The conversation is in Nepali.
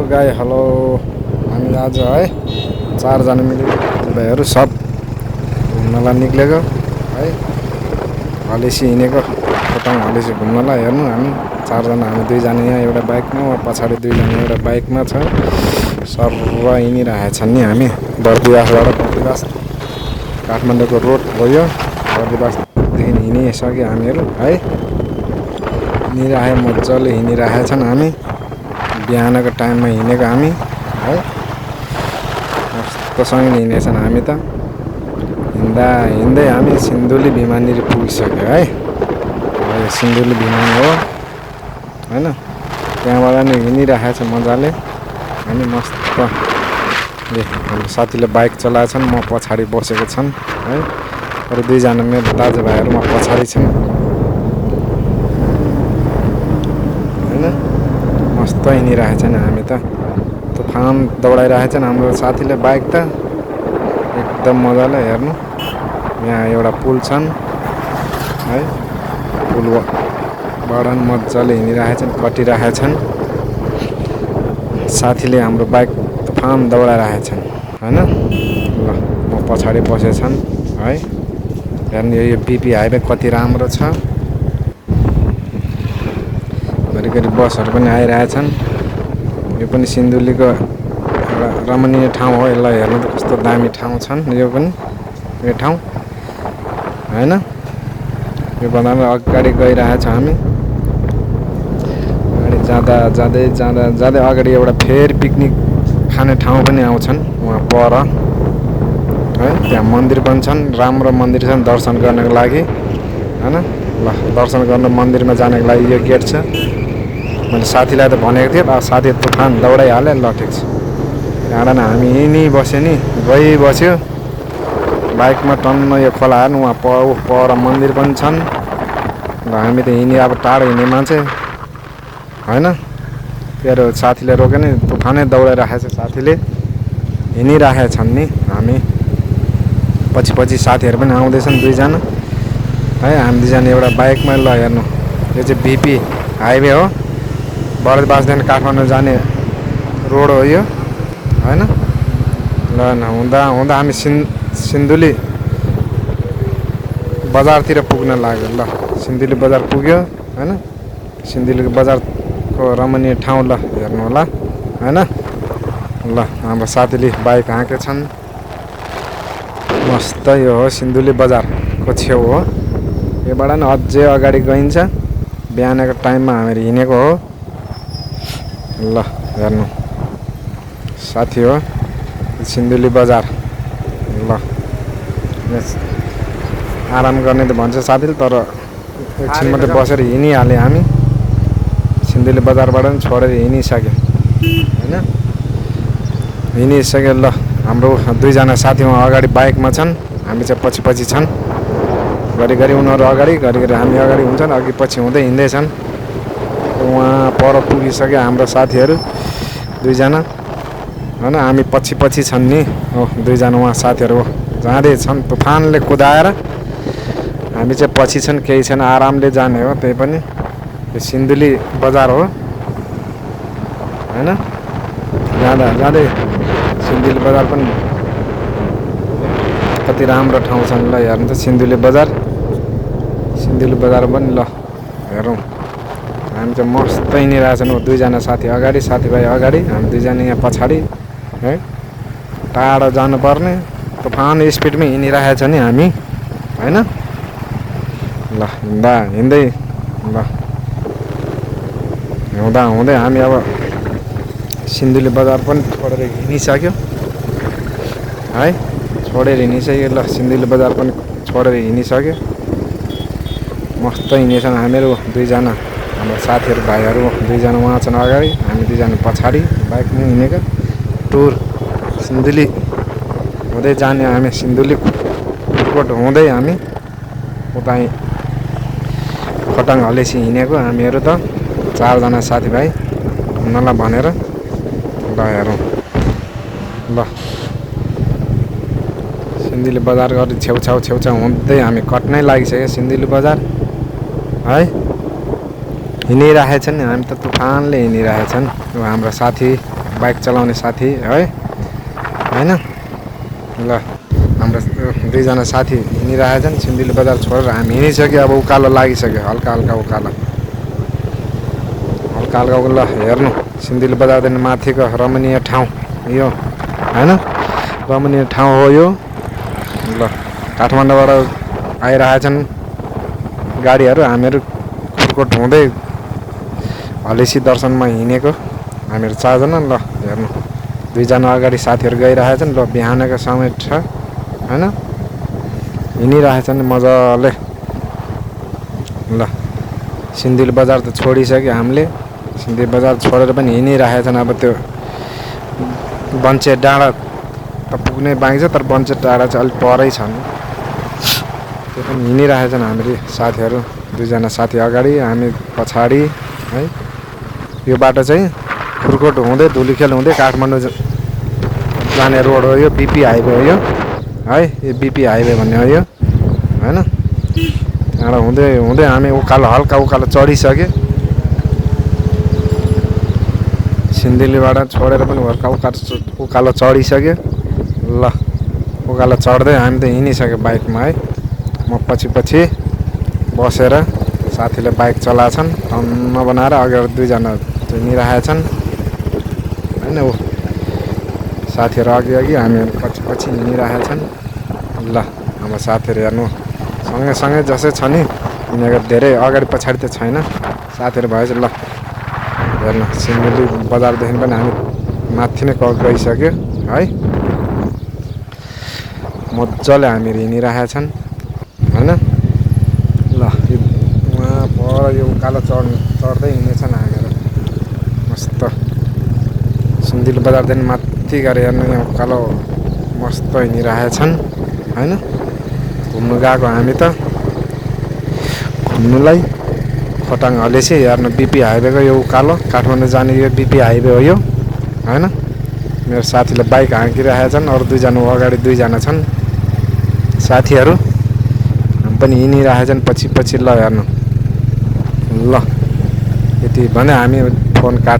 गाई हेलो हामी आज है 4 जना मिले भाइहरू सब घुम्नलाई निक्लेको है हलेसी हिँडेको खोटाङ हलेसी घुम्नलाई हेर्नु हामी 4 जना हामी 2 जना यहाँ एउटा बाइकमा पछाडि 2 जना एउटा बाइकमा छ सर हिँडिरहेछन् नि हामी बर्दिवासबाट बर्दिवास काठमाडौँको रोड हो यो बर्दिवासदेखि हिँडिसक्यो हामीहरू है हिँडिरहे मजाले हिँडिरहेछन् हामी बिहानको टाइममा हिँडेको हामी है कस्तोसँगले हिँडेछन् हामी त हिँड्दा हिँड्दै हामी सिन्धुली विमाननिर पुगिसक्यो है यो सिन्धुली विमान हो हैन त्यहाँबाट नि हिँडिरहेछ मजाले हामी मस्त हाम्रो साथीले बाइक चलाएछन् म पछाडि बसेको छन् है अरु 2 जना मेरो दाजुभाइहरू म पछाडि छन् हैन मस्त हिँडिरहेछन् हामी त तुफान दौडाइरहेछन् हाम्रो साथीले बाइक त एकदम मजाले हेर्नु यहाँ एउटा पुल छन् है पुलबाट मजाले हिँडिरहेछन् कटिरहेछन् साथीले हाम्रो बाइक तुफान दौडाइरहेछन् हैन ल म पछाडि बसेछन् है हेर्नु यो बीपी हाइवे कति राम्रो छ घरिघरि बसहरू पनि आइरहेछन् यो पनि सिन्धुलीको एउटा रमणीय ठाउँ हो यसलाई हेर्नु त कस्तो दामी ठाउँ छन् यो पनि यो ठाउँ हैन यो भन्दा अगाडि गइरहेछ हामी अगाडि जाँदै अगाडि एउटा फेरि पिकनिक खाने ठाउँ पनि आउँछन् वहाँ पर है त्यहाँ मन्दिर पनि छन् राम्रो मन्दिर छन् दर्शन गर्नको लागि हैन ल दर्शन गर्न मन्दिरमा जानको लागि यो गेट छ मैले साथीलाई त भनेको थिएँ साथी तुफान दौडाइहाले ल ठिक छ त्यहाँबाट हामी यहीँ बस्यो नि गइबस्यो बाइकमा टन्न यो खोला हेर्नु वहाँ पर मन्दिर पनि छन् र हामी त हिँडी अब टाढो हिँड्ने मान्छे हैन तेरो साथीले रोक्यो नि तुफानै दौडाइरहेछ साथीले हिँडिरहेछन् नि हामी पछि साथीहरू पनि आउँदैछन् 2 जना है हामी 2 जना एउटा बाइकमा ल हेर्नु यो चाहिँ बीपी हाइवे हो बर्दिवासदेखि काठमाडौँ जाने रोड हो यो हैन ल हुँदा हामी सिन्धुली बजारतिर पुग्न लाग्यो ल सिन्धुली बजार पुग्यो हैन सिन्धुली बजारको रमणीय ठाउँ ल हेर्नु होला हैन ल हाम्रो साथीले बाइक हाँकेछन् मस्त यो हो सिन्धुली बजारको छेउ हो योबाट नि अझै अगाडि गइन्छ बिहानको टाइममा हामी हिँडेको हो ल हेर्नु साथी हो सिन्धुली बजार ल आराम गर्ने त भन्छ साथीले तर एकछिन मात्रै बसेर हिँडिहाल्यो हामी सिन्धुली बजारबाट पनि छोडेर हिँडिसक्यो हैन हिँडिसक्यो ल हाम्रो 2 जना साथी उहाँ अगाडि बाइकमा छन् हामी चाहिँ पछि छन् घरिघरि उनीहरू अगाडि घरिघरि हामी अगाडि हुन्छन् अघि पछि हुँदै हिँड्दैछन् उहाँ पर पुगिसक्यो हाम्रो साथीहरू 2 जना हैन हामी पछि छन् नि हो 2 जना उहाँ साथीहरू जाँदै छन् तुफानले कुदाएर हामी चाहिँ पछि छन् केही छैन आरामले जाने हो त्यही पनि यो सिन्धुली बजार हो हैन जाँदै सिन्धुली बजार पनि कति राम्रो ठाउँ छन् ल हेर्नु त सिन्धुली बजार पनि ल हेरौँ हामी चाहिँ मस्त हिँडिरहेछौँ 2 जना साथी अगाडि साथीभाइ अगाडि हामी 2 जना यहाँ पछाडि है टाढो जानुपर्ने तुफान स्पिडमै हिँडिरहेछ नि हामी हैन ल हिँड्दै ल हुँदै हामी अब सिन्धुली बजार पनि छोडेर हिँडिसक्यो है छोडेर हिँडिसक्यो ल सिन्धुली बजार पनि छोडेर हिँडिसक्यो मस्त हिँडेछन् हामीहरू 2 जना हाम्रो साथीहरू भाइहरू 2 जना उहाँ छन् अगाडि हामी 2 जना पछाडि बाइकमा हिँडेको टुर सिन्धुली हुँदै जाने हामी सिन्धुली कोट हुँदै हामी उता खोटाङ हलेसी हिँडेको हामीहरू त 4 जना साथीभाइ घुम्नलाई भनेर ल हेरौँ ल सिन्धुली बजार गरी छेउछाउ हुँदै हामी कट्नै लागिसक्यो सिन्धुली बजार है हिँडिरहेछन् हामी त तुफानले हिँडिरहेछन् हाम्रो साथी बाइक चलाउने साथी है हैन। ल हाम्रो दुईजना साथी हिँडिरहेछन् सिन्धुली बजार छोडेर हामी हिँडिसक्यो। अब उकालो लागिसक्यो हल्का हल्का उकालो ल हेर्नु सिन्धुली बजारदेखि माथिको रमणीय ठाउँ यो हैन, रमणीय ठाउँ हो यो। ल काठमाडौँबाट आइरहेछन् गाडीहरू, हामीहरू खुर्कोट हुँदै हलेसी दर्शनमा हिँडेको हामीहरू 4 जना। ल हेर्नु 2 जना अगाडि साथीहरू गइरहेछन्। ल बिहानको समय छ हैन, हिँडिरहेछन् मजाले। ल सिन्धुली बजार त छोडिसक्यो हामीले, सिन्धुली बजार छोडेर पनि हिँडिरहेछन्। अब त्यो बन्चे डाँडा त पुग्ने बाँकी छ, तर बन्चे डाँडा चाहिँ अलिक परै छ नि, त्यो पनि हिँडिरहेछन् हामीले साथीहरू। 2 जना साथी अगाडि हामी पछाडि है। यो बाटो चाहिँ खुर्कोट हुँदै धुलीखेल हुँदै काठमाडौँ जाने रोड हो यो, बीपी हाइवे हो यो है, यो बीपी हाइवे भन्ने हो यो हैन। त्यहाँबाट हुँदै हुँदै हामी उकालो हल्का उकालो चढिसक्यो। सिन्धुलीबाट छोडेर पनि हल्का उकालो चढिसक्यो। ल उकालो चढ्दै हामी त हिँडिसक्यो बाइकमा है। म पछि बसेर साथीले बाइक चलाछन् टन्न बनाएर, अगाडि 2 जना हिँडिरहेछन् हैन। ऊ साथीहरू अघि हामीहरू पछि हिँडिरहेछन्। ल हाम्रो साथीहरू हेर्नु सँगै जसै छ नि, यिनीहरू धेरै अगाडि पछाडि त छैन, साथीहरू भएछ। ल हेर्नु सिन्धुली बजारदेखि पनि हामी माथि नै गइसक्यो है। मजाले हामीहरू हिँडिरहेछन् हैन। ल उहाँ पर यो उकालो चढ्दै हिँडेछन् हामीहरू मस्त। सिन्धुली बजारदेखि माथि गएर हेर्नु यहाँ उकालो मस्त हिँडिरहेछन् हैन। घुम्नु गएको हामी त घुम्नुलाई खोटाङ हलेसी। हेर्नु बीपी हाइवेको यो उकालो काठमाडौँ जाने यो बीपी हाइवे हो यो हैन। मेरो साथीले बाइक हाँकिरहेछन्, अरू 2 जना अगाडि 2 जना छन् साथीहरू, हामी पनि हिँडिरहेछन् पछि। ल हेर्नु ल यति भने हामी फोन काट